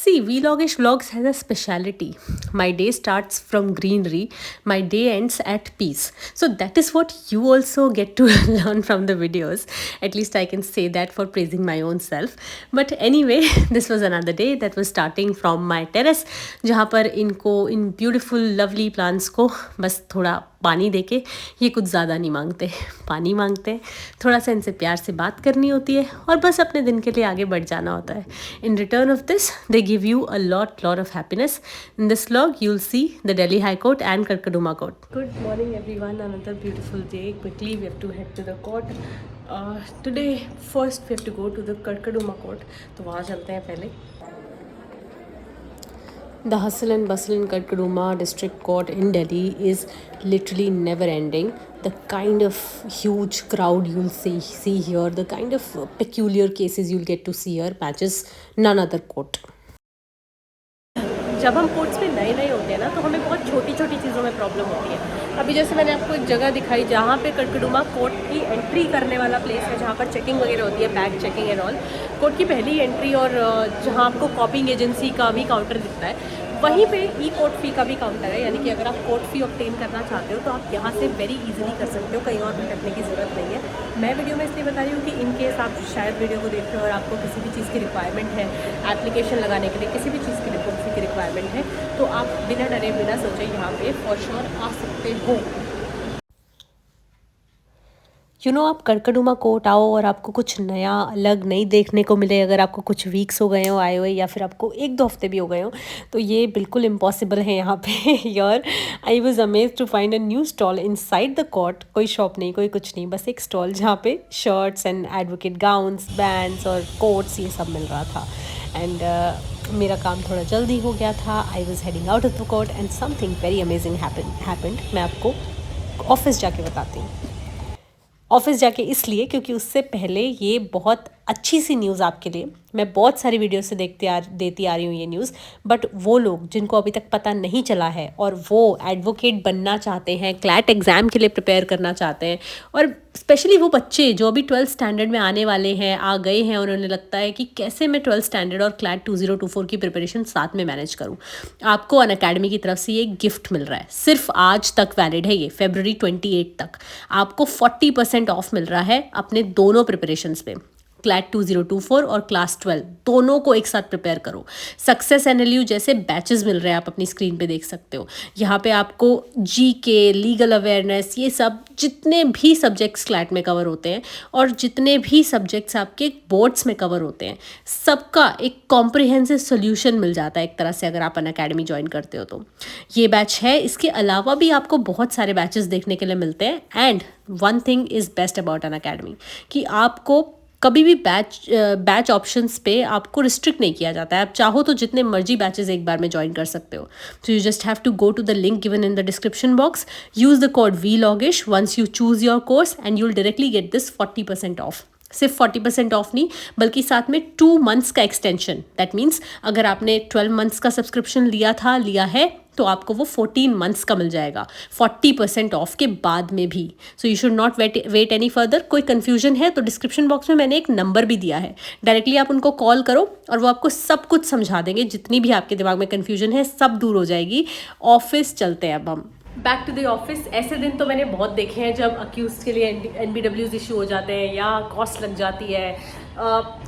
See, Vlogish Vlogs has a speciality. My day starts from greenery, my day ends at peace. So that is what you also get to learn from the videos. At least I can say that for praising my own self. But anyway, this was another day that was starting from my terrace, जहाँ पर इनको इन beautiful lovely plants को बस थोड़ा पानी देके, ये कुछ ज़्यादा नहीं मांगते, पानी मांगते हैं, थोड़ा सा इनसे प्यार से बात करनी होती है और बस अपने दिन के लिए आगे बढ़ जाना होता है. In return of this they give you a lot of happiness. In this vlog you'll see the Delhi High Court and Karkaduma Court. Good morning everyone, another beautiful day. Quickly we have to head to the court. Today first we have to go to the Karkaduma Court. तो वहाँ चलते हैं पहले. The hustle and bustle in Karkaduma District Court in Delhi is literally never ending. The kind of huge crowd you'll see here, the kind of peculiar cases you'll get to see here matches none other court. जब हम courts में नए होते हैं ना तो हमें बहुत छोटी चीज़ों में प्रॉब्लम होती है. अभी जैसे मैंने आपको एक जगह दिखाई जहाँ पे कड़कड़ुमा कोर्ट की एंट्री करने वाला प्लेस है, जहाँ पर चेकिंग वगैरह होती है, bag checking and all. Court की पहली एंट्री और जहाँ आपको कॉपिंग एजेंसी का भी काउंटर दिखता है, वहीं पे ई कोर्ट फ़ी का भी काउंटर है. यानी कि अगर आप कोर्ट फ़ी ऑब्टेन करना चाहते हो तो आप यहाँ से वेरी इजीली कर सकते हो, कहीं और भटकने की ज़रूरत नहीं है. मैं वीडियो में इसलिए बता रही हूँ कि इन केस आप शायद वीडियो को देख रहे हो और आपको किसी भी चीज़ की रिक्वायरमेंट है, एप्लीकेशन लगाने के लिए किसी भी चीज़ की कोर्ट फ़ी की रिक्वायरमेंट है, तो आप बिना डरे बिना सोचे यहाँ पे फॉर श्योर आ सकते हो. आप कड़कड़ुमा कोर्ट आओ और आपको कुछ नया अलग नहीं देखने को मिले, अगर आपको कुछ वीक्स हो गए हो आए हुए या फिर आपको 1-2 हफ्ते भी हो गए हो, तो ये बिल्कुल इम्पॉसिबल है यहाँ पे. यार I was amaze to find a new stall inside the court. कोई शॉप नहीं, कोई कुछ नहीं, बस एक स्टॉल जहाँ पे shirts and advocate gowns, bands और कोट्स ये सब मिल रहा था. एंड मेरा काम थोड़ा जल्दी हो गया था. I was heading out of the court and something very amazing happened. मैं आपको ऑफिस जाके बताती हूँ. ऑफिस जाके इसलिए क्योंकि उससे पहले ये बहुत अच्छी सी न्यूज़ आपके लिए. मैं बहुत सारी वीडियो से देती आ रही हूँ ये न्यूज़, बट वो लोग जिनको अभी तक पता नहीं चला है और वो एडवोकेट बनना चाहते हैं, क्लैट एग्ज़ाम के लिए प्रिपेयर करना चाहते हैं, और स्पेशली वो बच्चे जो अभी 12th स्टैंडर्ड में आने वाले हैं, आ गए हैं, उन्हें लगता है कि कैसे मैं 12th स्टैंडर्ड और क्लैट 2024 की प्रिपरेशन साथ में मैनेज करूँ. आपको अनअकैडमी की तरफ से ये गिफ्ट मिल रहा है. सिर्फ आज तक वैलिड है ये, February 28 तक. आपको 40% ऑफ मिल रहा है अपने दोनों प्रिपरेशंस पे. क्लैट 2024 और क्लास 12 दोनों को एक साथ प्रिपेयर करो. सक्सेस NLU जैसे बैचेस मिल रहे हैं, आप अपनी स्क्रीन पे देख सकते हो. यहाँ पे आपको GK, लीगल अवेयरनेस, ये सब जितने भी सब्जेक्ट्स क्लैट में कवर होते हैं और जितने भी सब्जेक्ट्स आपके बोर्ड्स में कवर होते हैं, सबका एक कॉम्प्रिहेंसिव सोल्यूशन मिल जाता है एक तरह से अगर आप अनअकैडमी ज्वाइन करते हो तो. ये बैच है. इसके अलावा भी आपको बहुत सारे बैचेस देखने के लिए मिलते हैं. And one thing is best about Unacademy कि आपको कभी भी बैच ऑप्शंस पे आपको रिस्ट्रिक्ट नहीं किया जाता है. आप चाहो तो जितने मर्जी बैचेस एक बार में ज्वाइन कर सकते हो. So you just have to go to the link given in the description box, use the code VLOGISH once you choose your course and you will directly get this 40% off. सिर्फ 40% of नहीं, बल्कि साथ में 2 months का extension. That means अगर आपने 12 months का subscription लिया है तो आपको वो 14 months का मिल जाएगा 40% ऑफ के बाद में भी. So you should not wait any further. कोई कन्फ्यूजन है तो डिस्क्रिप्शन बॉक्स में मैंने एक नंबर भी दिया है, डायरेक्टली आप उनको कॉल करो और वो आपको सब कुछ समझा देंगे. जितनी भी आपके दिमाग में कन्फ्यूजन है सब दूर हो जाएगी. ऑफिस चलते हैं अब हम. Back to the office. ऐसे दिन तो मैंने बहुत देखे हैं जब अक्यूज के लिए NBWs इशू हो जाते हैं या कॉस्ट लग जाती है,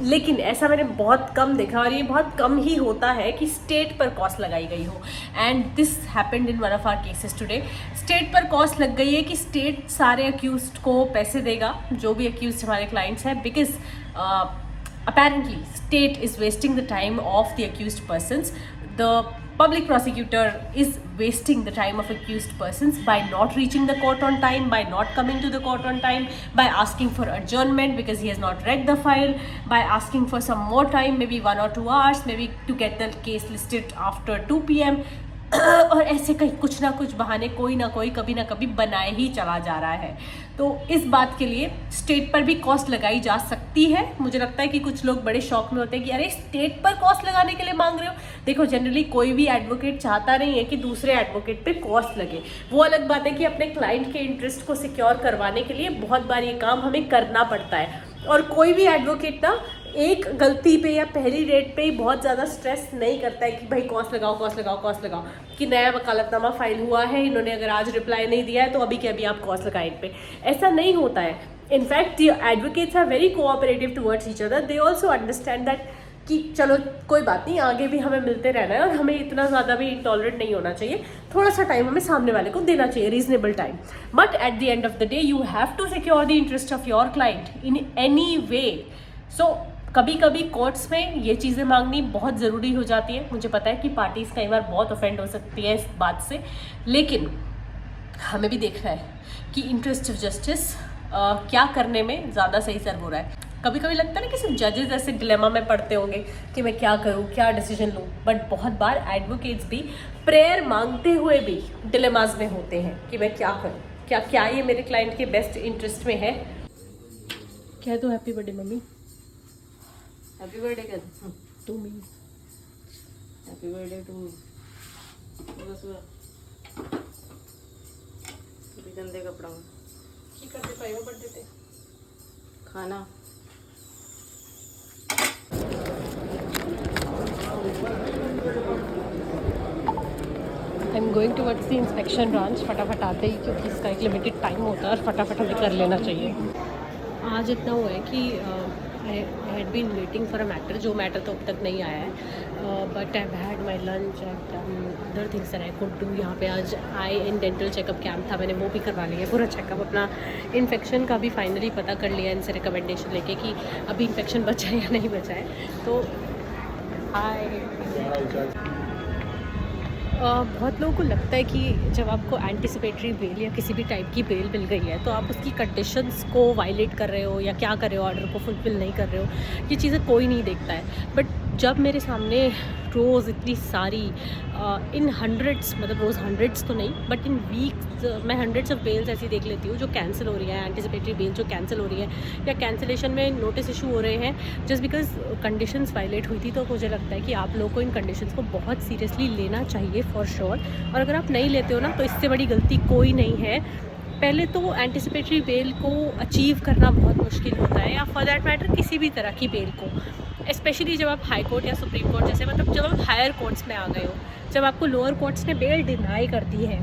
लेकिन ऐसा मैंने बहुत कम देखा और ये बहुत कम ही होता है कि स्टेट पर कॉस्ट लगाई गई हो. And this happened in one of our cases today. State पर कॉस्ट लग गई है कि स्टेट सारे अक्यूज्ड को पैसे देगा, जो भी अक्यूज्ड हमारे क्लाइंट्स हैं, because apparently state is wasting the time of the accused persons. The public prosecutor is wasting the time of accused persons by not reaching the court on time, by not coming to the court on time, by asking for adjournment because he has not read the file, by asking for some more time, maybe 1 or 2 hours, maybe to get the case listed after 2 PM. और ऐसे कहीं कुछ ना कुछ बहाने कोई ना कोई कभी ना कभी बनाए ही चला जा रहा है. तो इस बात के लिए स्टेट पर भी कॉस्ट लगाई जा सकती है. मुझे लगता है कि कुछ लोग बड़े शौक में होते हैं कि अरे स्टेट पर कॉस्ट लगाने के लिए मांग रहे हो. देखो, जनरली कोई भी एडवोकेट चाहता नहीं है कि दूसरे एडवोकेट पे कॉस्ट लगे. वो अलग बात है कि अपने क्लाइंट के इंटरेस्ट को सिक्योर करवाने के लिए बहुत बार ये काम हमें करना पड़ता है. और कोई भी एडवोकेट ना एक गलती पे या पहली डेट पे ही बहुत ज़्यादा स्ट्रेस नहीं करता है कि भाई कॉस्ट लगाओ कॉस्ट लगाओ कॉस्ट लगाओ, कि नया वकालतनामा फाइल हुआ है, इन्होंने अगर आज रिप्लाई नहीं दिया है तो अभी के अभी आप कॉस्ट लगाए इन पे। ऐसा नहीं होता है। In fact the advocates are very cooperative towards each other. They also understand that कि चलो कोई बात नहीं, आगे भी हमें मिलते रहना है और हमें इतना ज़्यादा भी इंटॉलरेंट नहीं होना चाहिए, थोड़ा सा टाइम हमें सामने वाले को देना चाहिए, reasonable time. But at the end of the day you have to secure the interest of your client in any way. So कभी कभी कोर्ट्स में ये चीज़ें मांगनी बहुत ज़रूरी हो जाती है। मुझे पता है कि पार्टीज़ कई बार बहुत ऑफेंड हो सकती है इस बात से, लेकिन हमें भी देखना है कि इंटरेस्ट ऑफ जस्टिस क्या करने में ज़्यादा सही सर्व हो रहा है। कभी कभी लगता है ना कि सिर्फ जजेस ऐसे डिलेमा में पड़ते होंगे कि मैं क्या करूँ, क्या डिसीजन लूँ, बट बहुत बार एडवोकेट्स भी प्रेयर मांगते हुए भी डिलेमाज में होते हैं कि मैं क्या करूँ, क्या ये मेरे क्लाइंट के बेस्ट इंटरेस्ट में है। क्या तो happy birthday mummy, happy birthday कर to me, happy birthday to बस गंदे कपड़ा में की करते पाए वो बर्थडे पे खाना। I am going towards the inspection branch फटाफट आते ही, क्योंकि इसका एक लिमिटेड टाइम होता है और फटाफट हमें कर लेना चाहिए। आज इतना हुआ है कि I had been waiting for a matter, जो मैटर तो अब तक नहीं आया है, but I had my lunch and other things that I could do. यहाँ पे आज eye and dental checkup camp था, मैंने वो भी करवा लिया, पूरा चेकअप अपना इन्फेक्शन का भी फाइनली पता कर लिया इनसे रिकमेंडेशन लेके कि अभी इन्फेक्शन बचा है या नहीं बचा है। तो बहुत लोगों को लगता है कि जब आपको एंटिसिपेटरी बेल या किसी भी टाइप की बेल मिल गई है तो आप उसकी कंडीशंस को वायलेट कर रहे हो या क्या कर रहे हो, ऑर्डर को फुलफिल नहीं कर रहे हो। ये चीज़ें कोई नहीं देखता है। बट जब मेरे सामने रोज़ इतनी सारी इन हंड्रेड्स, मतलब रोज़ हंड्रेड्स तो नहीं बट इन वीक्स मैं हंड्रेड्स ऑफ बेल्स ऐसी देख लेती हूँ जो कैंसिल हो रही है, एंटिसिपेटरी बेल जो कैंसिल हो रही है या कैंसिलेशन में नोटिस इशू हो रहे हैं जस्ट बिकॉज कंडीशंस वायलेट हुई थी। तो मुझे लगता है कि आप लोगों को इन कंडीशंस को बहुत सीरियसली लेना चाहिए फॉर श्योर। और अगर आप नहीं लेते हो ना तो इससे बड़ी गलती कोई नहीं है। पहले तो एंटिसिपेटरी बेल को अचीव करना बहुत मुश्किल होता है, या फॉर दैट मैटर किसी भी तरह की बेल को, स्पेशली जब आप हाई कोर्ट या सुप्रीम कोर्ट जैसे, मतलब जब आप हायर कोर्ट्स में आ गए हो, जब आपको लोअर कोर्ट्स ने बेल डिनाई कर दी है।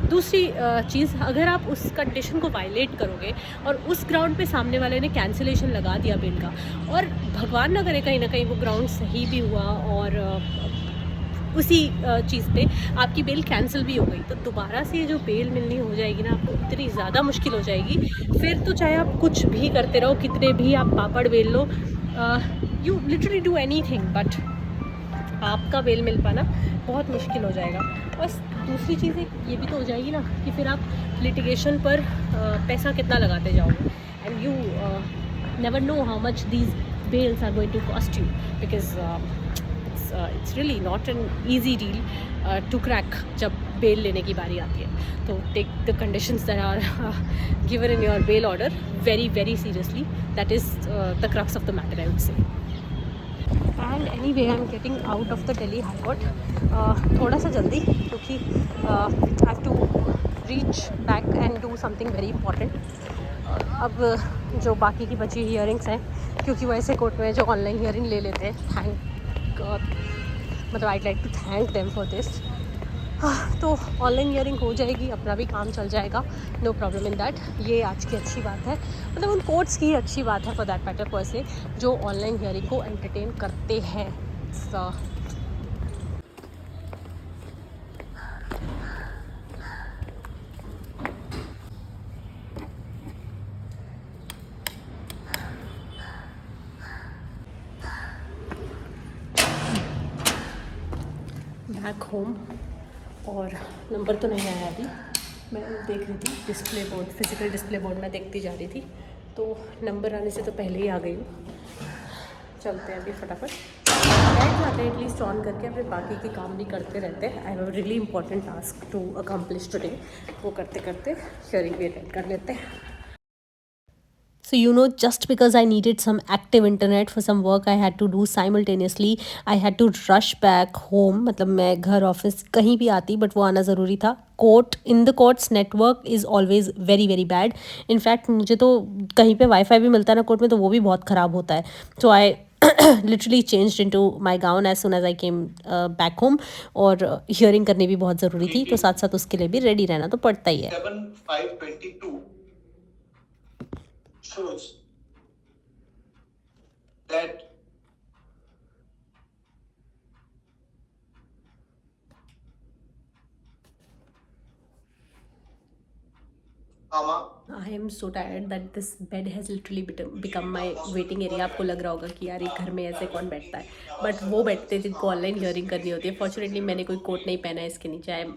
दूसरी चीज़, अगर आप उस कंडीशन को वायलेट करोगे और उस ग्राउंड पे सामने वाले ने कैंसिलेशन लगा दिया बेल का, और भगवान ना करे कहीं ना कहीं वो ग्राउंड सही भी हुआ और उसी चीज़ पे आपकी बेल कैंसिल भी हो गई, तो दोबारा से ये जो बेल मिलनी हो जाएगी ना आपको इतनी ज़्यादा मुश्किल हो जाएगी। फिर तो चाहे आप कुछ भी करते रहो, कितने भी आप पापड़ बेल लो, you literally do anything, but आपका बेल मिल पाना बहुत मुश्किल हो जाएगा। बस दूसरी चीज़ ये भी तो हो जाएगी ना कि फिर आप लिटिगेशन पर पैसा कितना लगाते जाओगे, and you never know how much these bells are going to cost you, because it's really not an easy deal to crack जब बेल लेने की बारी आती है। तो take the conditions that are given in your bail order very very seriously. That is the crux of the matter, I would say. And anyway, I'm getting out of the Delhi High Court थोड़ा सा जल्दी, क्योंकि I have to reach back and do something very important. अब जो बाकी की बची hearings हैं, क्योंकि वो ऐसे कोर्ट में जो ऑनलाइन हियरिंग ले लेते हैं, थैंक गॉड, मतलब I like to thank them for this. तो ऑनलाइन हियरिंग हो जाएगी, अपना भी काम चल जाएगा, नो प्रॉब्लम इन दैट। ये आज की अच्छी बात है, मतलब उन कोर्ट्स की अच्छी बात है फॉर दैट मैटर, पर से जो ऑनलाइन हियरिंग को एंटरटेन करते हैं। बैक होम, और नंबर तो नहीं आया अभी, मैं देख रही थी display board, physical display board में देखती जा रही थी, तो नंबर आने से तो पहले ही आ गई हूँ। चलते हैं अभी फटाफट, बैठ जाते हैं एटलीस्ट ऑन करके, फिर बाकी के काम भी करते रहते हैं। I have a really important task to accomplish today, वो करते करते हियरिंग भी अटेंड कर लेते हैं। So, just because I needed some active internet for some work I had to do simultaneously, I had to rush back home. मतलब मैं घर ऑफिस कहीं भी आती बट वो आना ज़रूरी था. Court in the courts network is always very very bad. In fact मुझे तो कहीं पे वाईफाई भी मिलता है ना कोर्ट में, तो वो भी बहुत ख़राब होता है. So I literally changed into my gown as soon as I came back home. और हियरिंग करनी भी बहुत ज़रूरी थी, तो साथ साथ उसके लिए भी रेडी रहना तो पड़ता ही है. 7522 shows that I am so tired that this bed has literally become my waiting area. आपको लग रहा होगा कि यार ये घर में ऐसे कौन बैठता है, बट वो बैठते हैं जिनको ऑनलाइन हियरिंग करनी होती है. फॉर्चुनेटली मैंने कोई कोट नहीं पहना है इसके नीचे. I am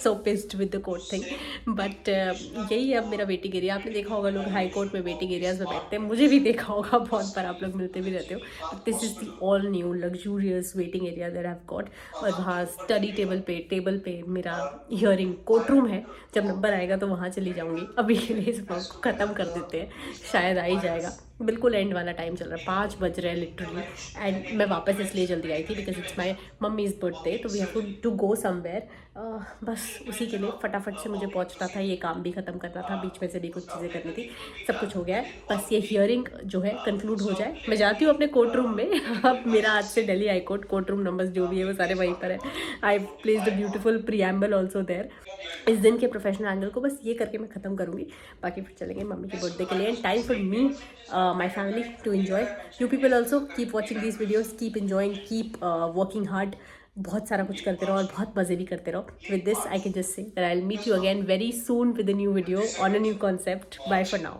so pissed with the coat thing. But यही अब मेरा वेटिंग एरिया. आपने देखा होगा लोग हाई कोर्ट में वेटिंग एरियाज में बैठते हैं, मुझे भी देखा होगा बहुत बार, आप लोग मिलते भी रहते हो. But this is the all new luxurious waiting area that I have got. और वहाँ स्टडी टेबल पे मेरा हियरिंग कोर्ट रूम है. जब नंबर आएगा तो वहाँ चली जाऊँगी. अभी के लिए इस ब्लॉग को ख़त्म कर देते हैं, शायद आ ही जाएगा. बिल्कुल एंड वाला टाइम चल रहा है, 5 बज रहे हैं लिटरली. एंड मैं वापस इसलिए जल्दी आई थी because it's my mummy's birthday, तो we have to go somewhere. बस उसी के लिए फटाफट से मुझे पहुंचना था. ये काम भी ख़त्म करना था, बीच में से भी कुछ चीज़ें करनी थी. सब कुछ हो गया है, बस ये हियरिंग जो है कंक्लूड हो जाए. मैं जाती हूँ अपने कोर्ट रूम में. अब मेरा आज से Delhi high court room numbers जो भी है वो सारे वहीं पर है. I place the beautiful preamble also there. इस दिन के प्रोफेशनल एंगल को बस ये करके मैं ख़त्म करूँगी. बाकी फिर चलेंगे मम्मी के बर्थडे के लिए. And time for me my family to enjoy. You people also keep watching these videos, keep enjoying, keep working hard. बहुत सारा कुछ करते रहो और बहुत मज़े भी करते रहो. With this I can just say that I will meet you again very soon with a new video on a new concept. Bye for now.